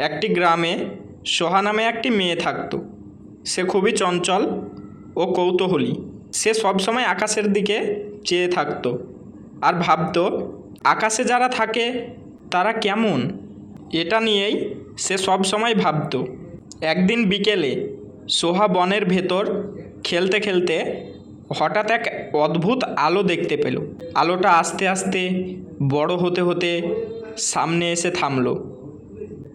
একটি গ্রামে সোহা নামে একটি মেয়ে থাকত। সে খুবই চঞ্চল ও কৌতূহলী। সে সবসময় আকাশের দিকে চেয়ে থাকত আর ভাবত আকাশে যারা থাকে তারা কেমন। এটা নিয়েই সে সবসময় ভাবত। একদিন বিকেলে সোহা বনের ভেতর খেলতে খেলতে হঠাৎ এক অদ্ভুত আলো দেখতে পেল। আলোটা আস্তে আস্তে বড় হতে হতে সামনে এসে থামল।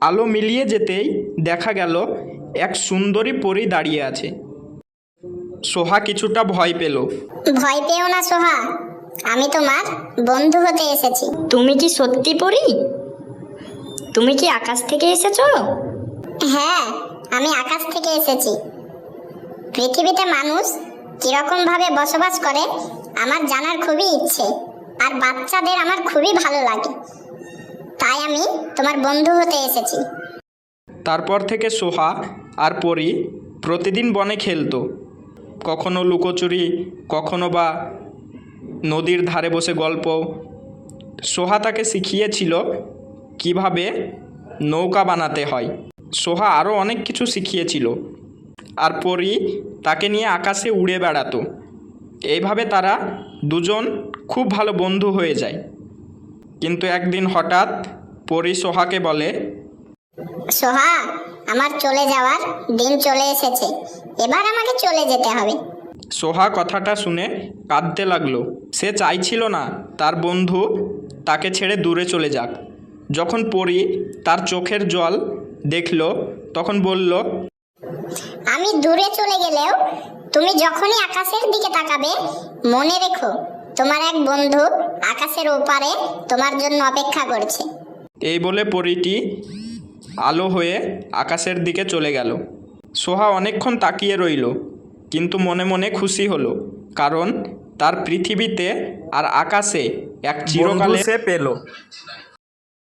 আলো মিলিয়ে যেতেই দেখা গেল এক সুন্দরী পরী দাঁড়িয়ে আছে। সোহা কিছুটা ভয় পেল। ভয় পেও না সোহা, আমি তোমার বন্ধু হতে এসেছি। তুমি কি সত্যি পড়ি? তুমি কি আকাশ থেকে এসেছো? হ্যাঁ, আমি আকাশ থেকে এসেছি। পৃথিবীতে মানুষ কিরকম ভাবে বসবাস করে আমার জানার খুবই ইচ্ছে, আর বাচ্চাদের আমার খুবই ভালো লাগে, তাই আমি তোমার বন্ধু হতে এসেছি। তারপর থেকে সোহা আর পরী প্রতিদিন বনে খেলতো। কখনো লুকোচুরি, কখনো বা নদীর ধারে বসে গল্প। সোহা তাকে শিখিয়েছিল কিভাবে নৌকা বানাতে হয়। সোহা আরও অনেক কিছু শিখিয়েছিল, আর পরী তাকে নিয়ে আকাশে উড়ে বেড়াতো। এইভাবে তারা দুজন খুব ভালো বন্ধু হয়ে যায়। কিন্তু একদিন হঠাৎ পরী সোহাকে বলে, সোহা, আমার চলে যাওয়ার দিন চলে এসেছে, এবার আমাকে চলে যেতে হবে। সোহা কথাটা শুনে কাঁদতে লাগলো। সে চাইছিল না তার বন্ধু তাকে ছেড়ে দূরে চলে যাক। যখন পরী তার চোখের জল দেখল তখন বলল, আমি দূরে চলে গেলেও তুমি যখনই আকাশের দিকে তাকাবে, মনে রেখো তোমার এক বন্ধু আকাশের ওপারে তোমার জন্য অপেক্ষা করছে। এই বলে পরীটি আলো হয়ে আকাশের দিকে চলে গেল। সোহা অনেকক্ষণ তাকিয়ে রইল, কিন্তু মনে মনে খুশি হলো, কারণ তার পৃথিবীতে আর আকাশে এক চিরকাল সে পেল।